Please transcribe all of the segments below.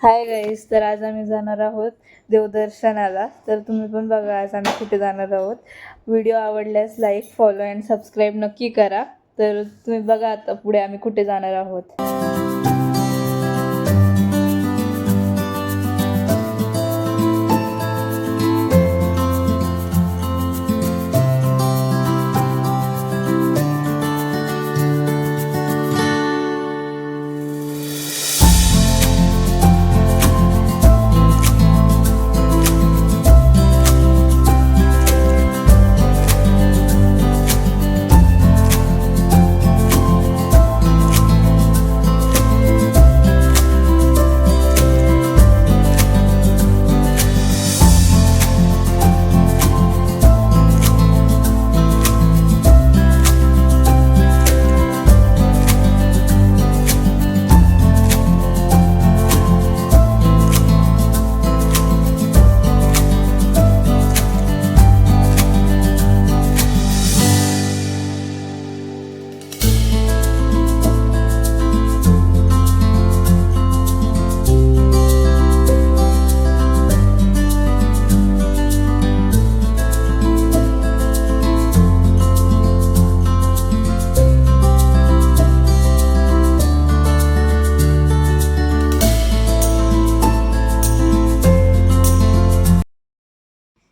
Hi guys, तर आज आम्ही जाणार आहोत देवदर्शनाला. तर तुम्ही पण बघा आज आम्ही कुठे जाणार आहोत. व्हिडिओ आवडल्यास लाईक, फॉलो अँड सबस्क्राईब नक्की करा. तर तुम्ही बघा आता पुढे आम्ही कुठे जाणार आहोत.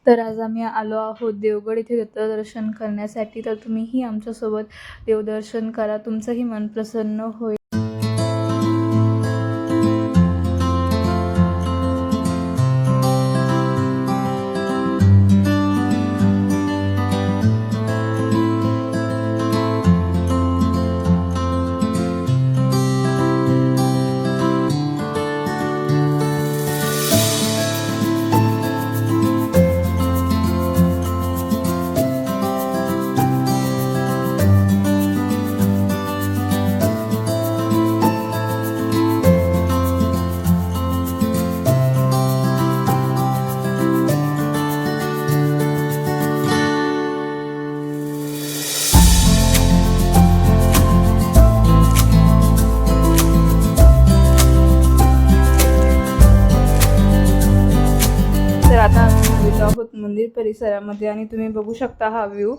तर आज आम्ही आलो आहोत देवगड इथे दत्तदर्शन करण्यासाठी. तर तुम्हीही आमच्यासोबत देवदर्शन करा, तुमचंही मन प्रसन्न होईल. तर आता आम्ही आलेलो आहोत मंदिर परिसरामध्ये आणि तुम्ही बघू शकता हा व्ह्यू.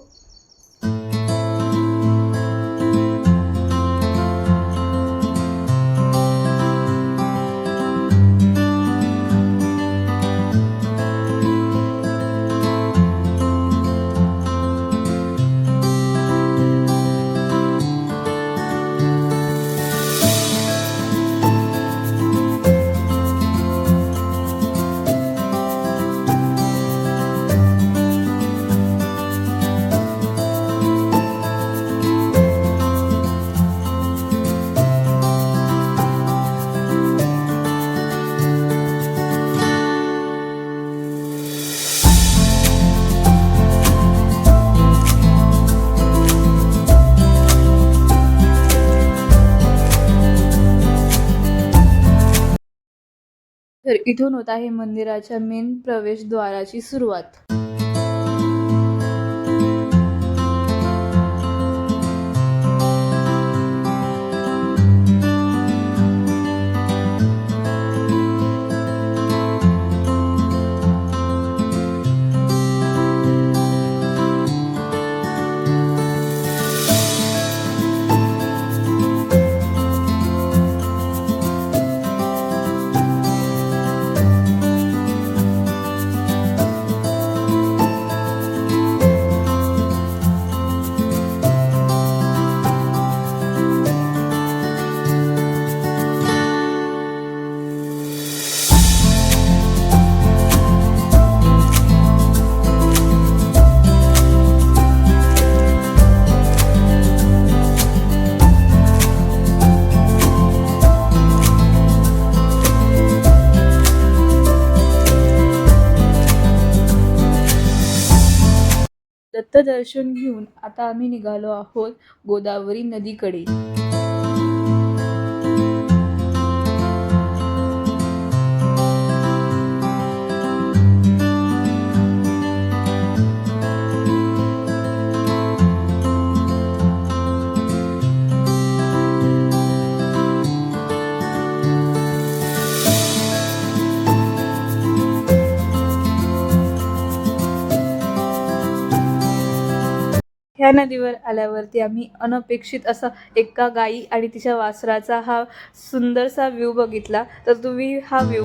तर इथून होत आहे मंदिराच्या मेन प्रवेशद्वाराची सुरुवात. दत्तदर्शन घेऊन आता आम्ही निघालो आहोत गोदावरी नदीकडे. त्या नदीवर आल्यावरती आम्ही अनपेक्षित असा एका गाई आणि तिच्या वासराचा हा सुंदरसा व्ह्यू बघितला. तर तुम्ही हा व्ह्यू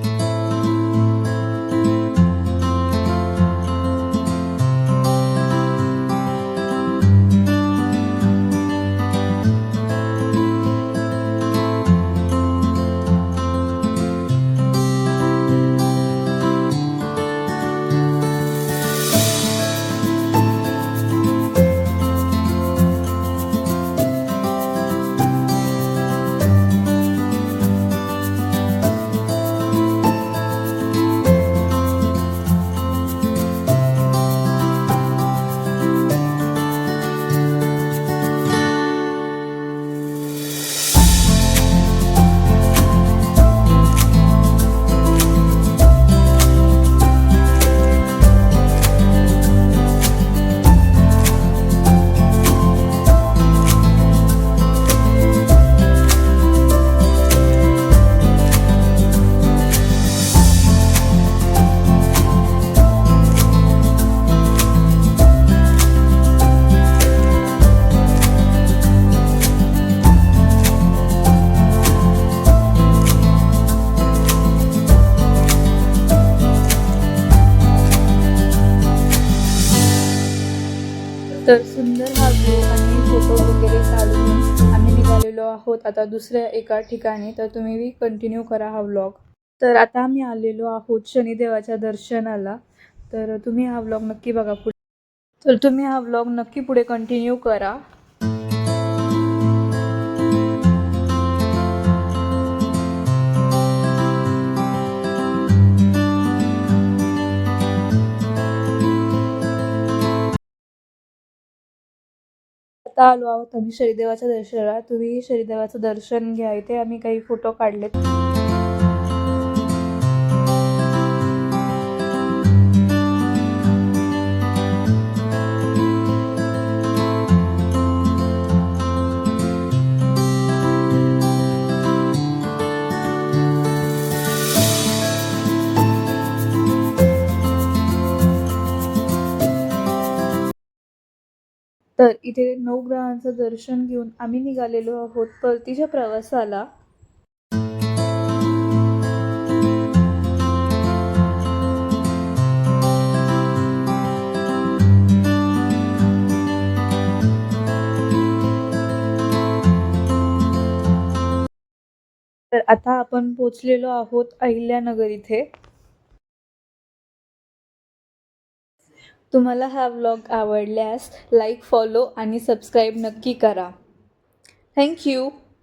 तर सुंदर हा व्ह्यू आणि फोटो वगैरे काढून आम्ही निघालेलो आहोत आता दुसऱ्या एका ठिकाणी. तर तुम्ही कंटिन्यू करा हा व्लॉग. तर आता आम्ही आलेलो आहोत शनिदेवाच्या दर्शनाला. तर तुम्ही हा व्लॉग नक्की बघा पुढे. तर तुम्ही हा व्लॉग नक्की पुढे कंटिन्यू करा. आता आलो आहोत आम्ही शनिदेवाच्या दर्शनाला. तुम्ही शनिदेवाचं दर्शन घ्या. इथे आम्ही काही फोटो काढलेत. तर इथे नवग्रहांचं दर्शन घेऊन आम्ही निघालेलो आहोत परतीच्या प्रवासाला. तर आता आपण पोचलेलो आहोत अहिल्यानगर इथे. तुम्हाला हा व्लॉग आवडल्यास लाईक, फॉलो आणि सबस्क्राईब नक्की करा. थँक्यू.